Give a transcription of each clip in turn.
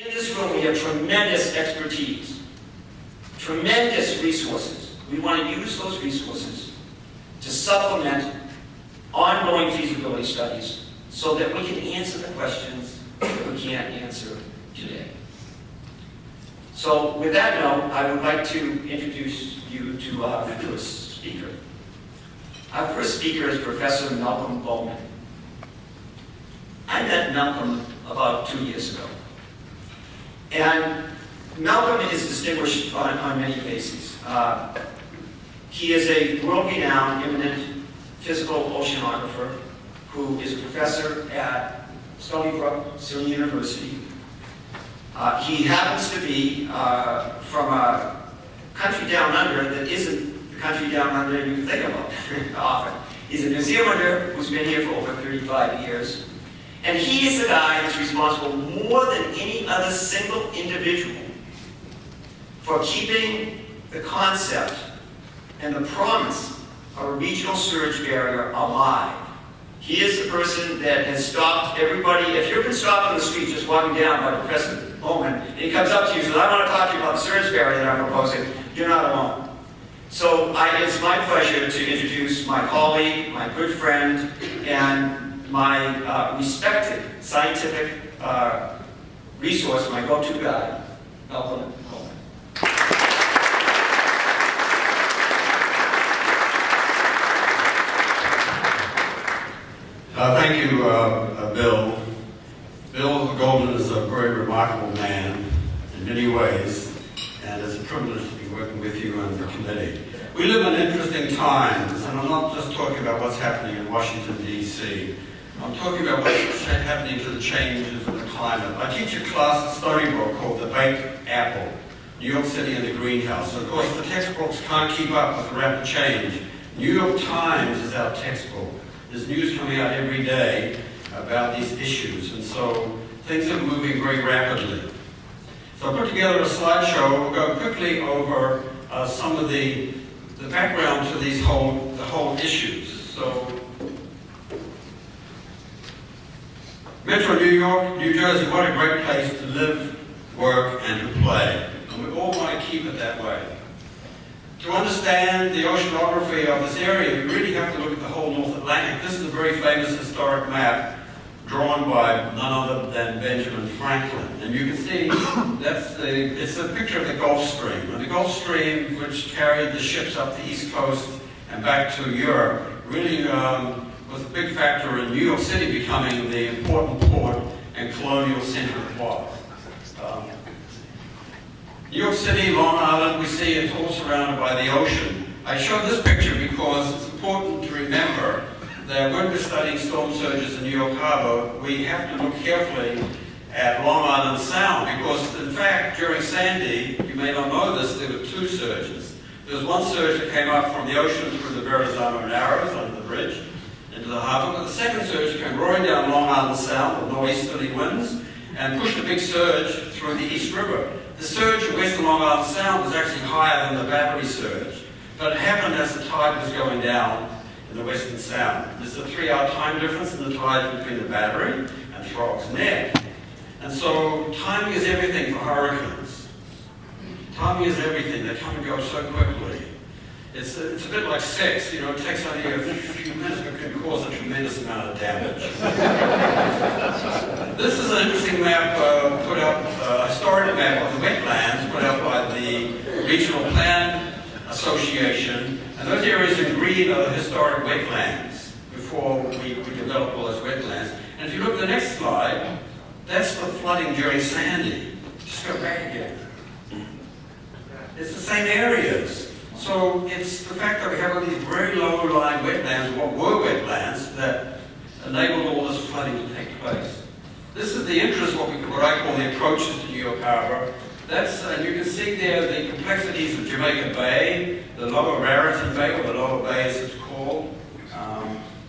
In this room, we have tremendous expertise, tremendous resources. We want to use those resources to supplement ongoing feasibility studies so that we can answer the questions that we can't answer today. So with that note, I would like to introduce you to our first speaker. Our first speaker is Professor Malcolm Bowman. I met Malcolm about 2 years ago. And Malcolm is distinguished on many bases. He is a world-renowned, eminent physical oceanographer who is a professor at Stony Brook City University. He happens to be from a country down under that isn't the country down under you think about often. He's a New Zealander who's been here for over 35 years. And he is the guy that's responsible more than any other single individual for keeping the concept and the promise of a regional surge barrier alive. He is the person that has stopped everybody. If you've been stopped on the street just walking down by Professor Bowman, and he comes up to you and says, I want to talk to you about the surge barrier that I'm proposing, you're not alone. So it's my pleasure to introduce my colleague, my good friend, and my respected scientific resource, my go-to guy, Malcolm Bowman. Thank you, Bill. Bill Goldman is a very remarkable man in many ways, and it's a privilege to be working with you and the committee. We live in interesting times, and I'm not just talking about what's happening in Washington, D.C. I'm talking about what's happening to the changes in the climate. I teach a class at Stony Brook called The Baked Apple, New York City and the Greenhouse. And of course, the textbooks can't keep up with the rapid change. New York Times is our textbook. There's news coming out every day about these issues, and so things are moving very rapidly. So I put together a slideshow. We'll go quickly over some of the background to the whole issues. So, Metro New York, New Jersey, what a great place to live, work, and to play. And we all want to keep it that way. To understand the oceanography of this area, we really have to look at the whole North Atlantic. This is a very famous historic map drawn by none other than Benjamin Franklin. And you can see it's a picture of the Gulf Stream. And the Gulf Stream, which carried the ships up the East Coast and back to Europe, really was a big factor in New York City becoming the important port and colonial center it was. New York City, Long Island, we see it's all surrounded by the ocean. I show this picture because it's important to remember that when we're studying storm surges in New York Harbor, we have to look carefully at Long Island Sound because, in fact, during Sandy, you may not know this, there were two surges. There was one surge that came up from the ocean through the Verrazano Narrows under the bridge into the harbor, but the second surge came roaring down Long Island Sound with northeasterly winds and pushed a big surge through the East River. The surge in western Long Island Sound was actually higher than the Battery surge, but it happened as the tide was going down in the western Sound. There's a 3-hour time difference in the tide between the Battery and Frog's Neck. And so timing is everything for hurricanes. Timing is everything. They come and go so quickly. It's a bit like sex, you know, it takes only a few minutes, but it can cause a tremendous amount of damage. This is an interesting map put up, a historic map of the wetlands put out by the Regional Plan Association. And those areas in green are the historic wetlands before we developed all those wetlands. And if you look at the next slide, that's the flooding during Sandy. Just go back again. It's the same areas. So it's the fact that we have all these very low-lying wetlands, what were wetlands, that enabled all this flooding to take place. This is the interest, what I call the approaches to New York Harbor. And you can see there the complexities of Jamaica Bay, the Lower Raritan Bay, or the Lower Bay as it's called.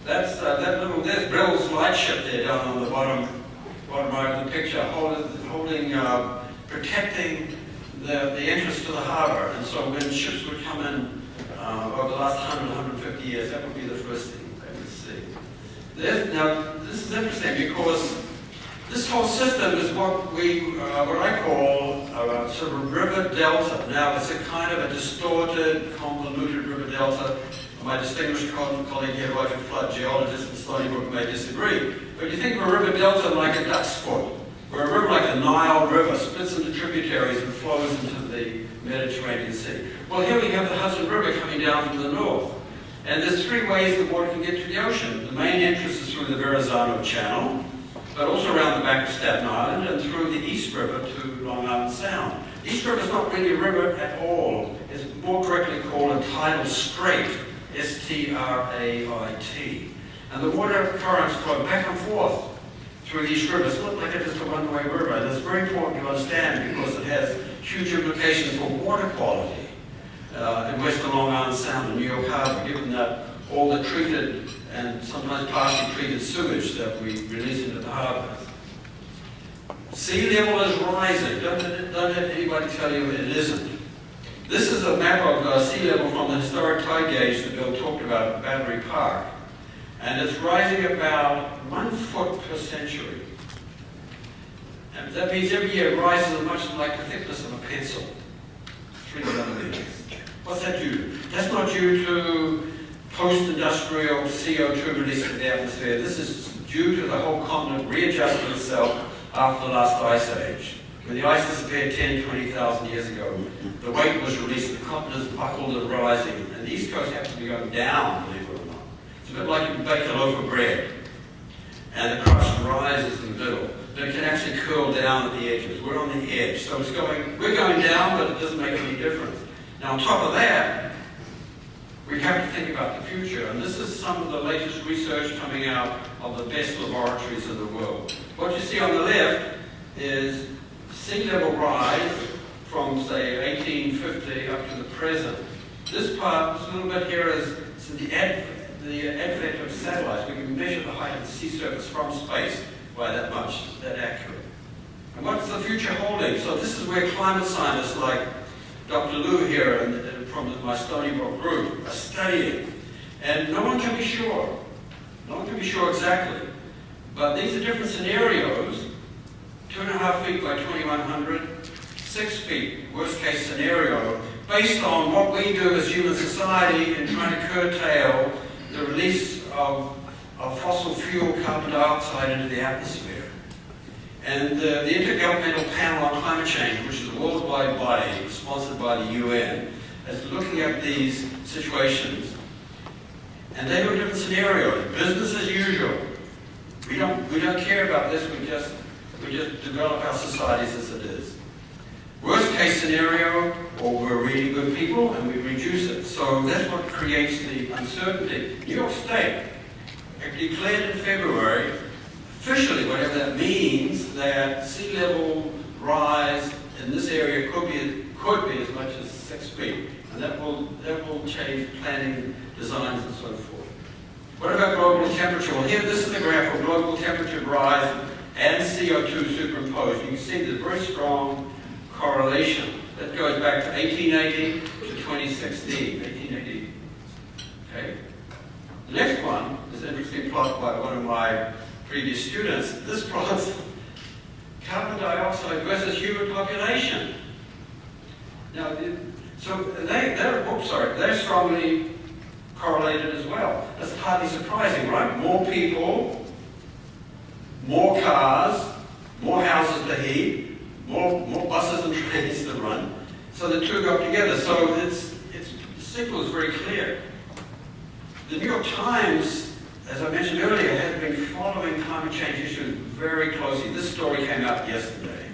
There's Brill's lightship there down on the bottom right of the picture, protecting the entrance to the harbor. And so when ships would come in over the last 100, 150 years, that would be the first thing they would see. Now, this is interesting because This whole system is what I call a sort of river delta. Now, it's a kind of a distorted, convoluted river delta. My distinguished colleague here, Roger Flood, geologist in Stony Brook, may disagree. But you think of a river delta like a duck's foot, where a river like the Nile River splits into tributaries and flows into the Mediterranean Sea. Well, here we have the Hudson River coming down from the north. And there's three ways the water can get to the ocean. The main entrance is through the Verrazano Channel, but also around the back of Staten Island and through the East River to Long Island Sound. The East River is not really a river at all. It's more correctly called a tidal strait, S-T-R-A-I-T. And the water currents flow back and forth through the East River. It's not like just a one-way river. And it's very important to understand because it has huge implications for water quality in western Long Island Sound and New York Harbor, given that all the treated and sometimes partially treated sewage that we release into the harbors. Sea level is rising. Don't let anybody tell you it isn't. This is a map of sea level from the historic tide gauge that Bill talked about at Battery Park. And it's rising about 1 foot per century. And that means every year it rises as much like the thickness of a pencil. 3 millimeters. What's that due to? That's not due to post-industrial CO2 release into the atmosphere. This is due to the whole continent readjusting itself after the last ice age. When the ice disappeared 10, 20,000 years ago, the weight was released, the continents buckled and rising, and the East Coast happened to be going down, believe it or not. It's a bit like you bake a loaf of bread, and the crust rises in the middle. But it can actually curl down at the edges. We're on the edge, so we're going down, but it doesn't make any difference. Now, on top of that, we have to think about the future, and this is some of the latest research coming out of the best laboratories in the world. What you see on the left is sea level rise from, say, 1850 up to the present. This part, this little bit here is the advent of satellites. We can measure the height of the sea surface from space by that much, that accurate. And what's the future holding? So this is where climate scientists like Dr. Liu here and from my Stony Brook group are studying. And no one can be sure. No one can be sure exactly. But these are different scenarios. 2.5 feet by 2100, 6 feet, worst case scenario, based on what we do as human society in trying to curtail the release of fossil fuel carbon dioxide into the atmosphere. And the Intergovernmental Panel on Climate Change, which is a worldwide body sponsored by the UN, is looking at these situations. And they look at different scenarios. Business as usual. We don't care about this, we just develop our societies as it is. Worst case scenario, or we're really good people and we reduce it. So that's what creates the uncertainty. New York State declared in February, officially, whatever that means, that sea level rise in this area could be as much as 6 feet. And that will change planning, designs, and so forth. What about global temperature? Well, here, this is a graph of global temperature rise and CO2 superimposed. You can see there's very strong correlation. That goes back to 1880 to 2016. 1880. Okay? The next one is an interesting plot by one of my previous students. This plots carbon dioxide versus human population. Now, they're strongly correlated as well. That's hardly surprising, right? More people, more cars, more houses to heat, more buses and trains to run. So the two go together. So the signal is very clear. The New York Times, as I mentioned earlier, has been following climate change issues very closely. This story came out yesterday.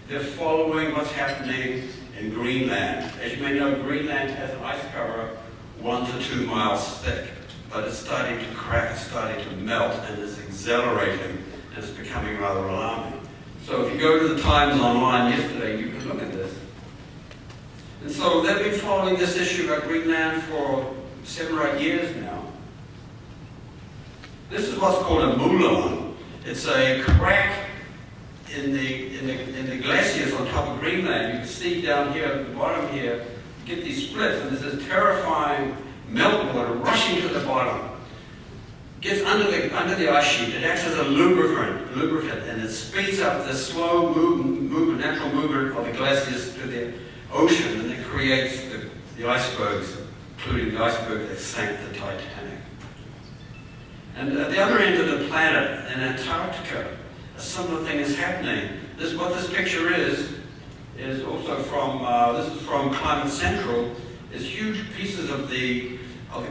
They're following what's happening in Greenland. As you may know, Greenland has an ice cover 1 to 2 miles thick, but it's starting to crack, it's starting to melt, and it's accelerating, and it's becoming rather alarming. So if you go to the Times online yesterday, you can look at this. And so they've been following this issue about Greenland for 7 or 8 years now. This is what's called a moulin. It's a crack in the glaciers on top of Greenland. You can see down here at the bottom here, you get these splits, and there's this terrifying meltwater rushing to the bottom. gets under the ice sheet. It acts as a lubricant, and it speeds up the slow natural movement of the glaciers to the ocean, and it creates the icebergs, including the iceberg that sank the Titanic. And at the other end of the planet, in Antarctica, a similar thing is happening. What this picture is also from, this is from Climate Central, is huge pieces of the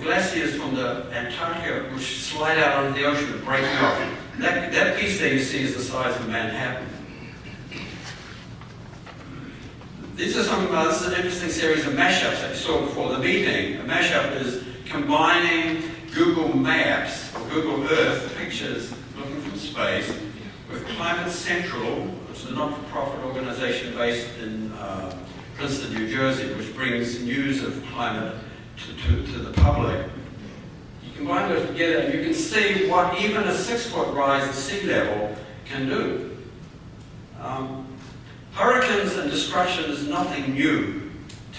glaciers from the Antarctica which slide out onto the ocean and break off. That piece there you see is the size of Manhattan. This is an interesting series of mashups that you saw before the meeting. A mashup is combining Google Maps or Google Earth pictures looking from space with Climate Central, which is a not-for-profit organization based in Princeton, New Jersey, which brings news of climate to the public. You combine those together and you can see what even a 6-foot rise in sea level can do. Hurricanes and destruction is nothing new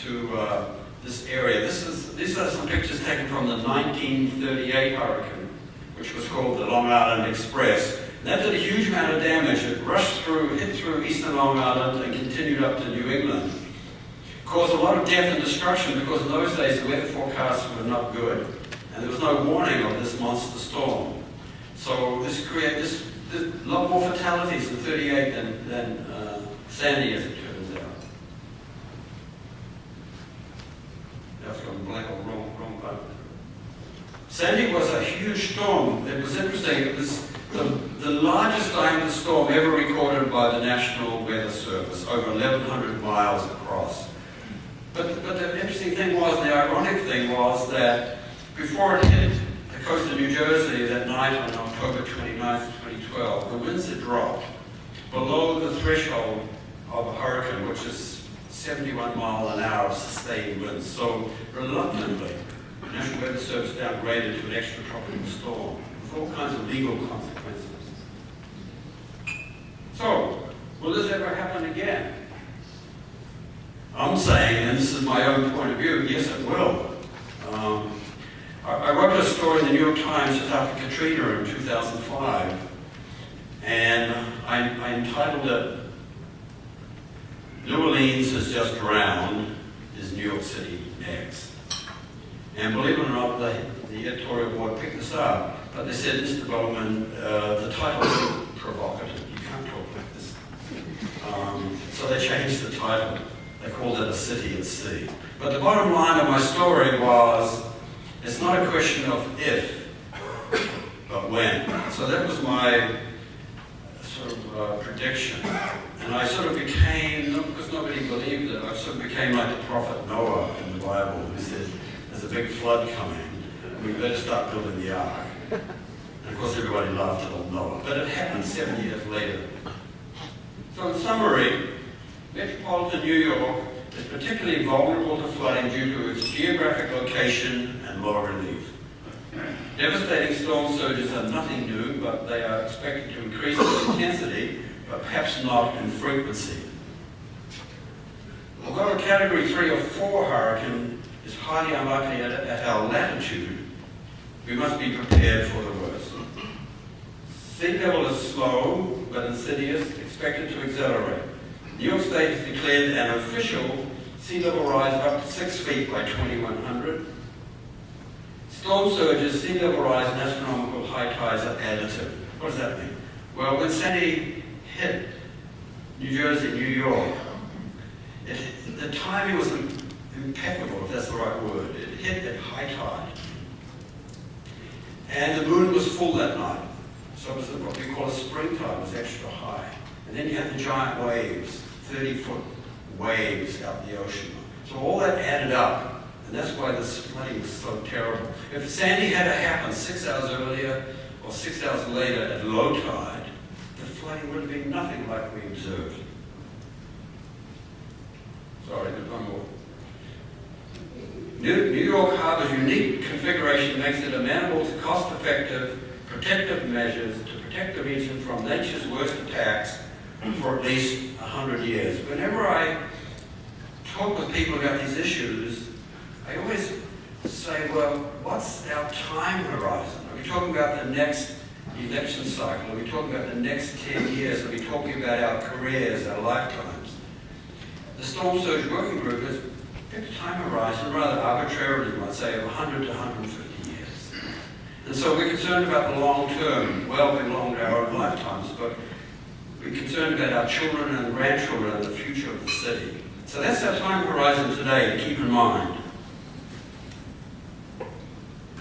to this area. These are some pictures taken from the 1938 hurricane, which was called the Long Island Express. And that did a huge amount of damage. It hit through eastern Long Island and continued up to New England. Caused a lot of death and destruction because in those days the weather forecasts were not good and there was no warning of this monster storm. So this created a lot more fatalities in 38 than Sandy, as it turns out. That's gone blank or wrong button. Sandy was a huge storm. It was interesting. It was the largest diameter storm ever recorded by the National Weather Service, over 1,100 miles across. But the interesting thing was, the ironic thing was that before it hit the coast of New Jersey that night on October 29th, 2012, the winds had dropped below the threshold of a hurricane, which is 71 miles an hour of sustained winds. So reluctantly, the National Weather Service downgraded to an extratropical storm with all kinds of legal consequences. So, will this ever happen again? I'm saying, and this is my own point of view, yes it will. I wrote a story in the New York Times just after Katrina in 2005, and I entitled it, New Orleans has just drowned, is New York City next? And believe it or not, the editorial board picked this up, but they said, Mr. Bowman, the title is provocative. You can't talk like this. So they changed the title. They called it A City at Sea. But the bottom line of my story was, it's not a question of if, but when. So that was my sort of prediction. And I sort of became, not because nobody believed it, I sort of became like the prophet Noah in the Bible, who said, there's a big flood coming, we better start building the ark. And of course everybody laughed at old Noah. But it happened 7 years later. So in summary, metropolitan New York is particularly vulnerable to flooding due to its geographic location and low relief. Devastating storm surges are nothing new, but they are expected to increase in intensity, but perhaps not in frequency. Although a Category 3 or 4 hurricane is highly unlikely at our latitude, we must be prepared for the worst. Sea level is slow, but insidious, expected to accelerate. New York State has declared an official sea level rise of up to 6 feet by 2100. Storm surges, sea level rise, and astronomical high tides are additive. What does that mean? Well, when Sandy hit New Jersey, New York, the timing was impeccable, if that's the right word. It hit at high tide. And the moon was full that night. So it was what we call a spring tide, it was extra high. And then you had the giant waves, 30-foot waves out in the ocean. So all that added up, and that's why this flooding was so terrible. If Sandy had to happen 6 hours earlier or 6 hours later at low tide, the flooding would have been nothing like we observed. Sorry, there's one more. New York Harbor's unique configuration makes it amenable to cost-effective protective measures to protect the region from nature's worst attacks for at least 100 years. Whenever I talk with people about these issues, I always say, well, what's our time horizon? Are we talking about the next election cycle? Are we talking about the next 10 years? Are we talking about our careers, our lifetimes? The Storm Surge Working Group has picked a time horizon, rather arbitrarily, you might say, of 100 to 150 years. And so we're concerned about the long term, well beyond our own lifetimes, but we're concerned about our children and grandchildren and the future of the city. So that's our time horizon today to keep in mind.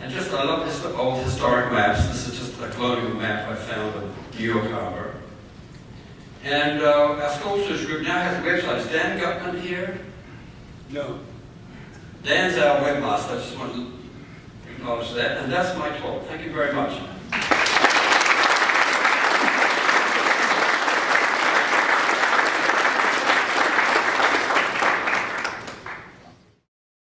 And just, I love this old historic maps. This is just a colonial map I found of New York Harbor. And our Storm Surge group now has a website. Is Dan Gutman here? No. Dan's our webmaster. I just want to acknowledge that. And that's my talk. Thank you very much.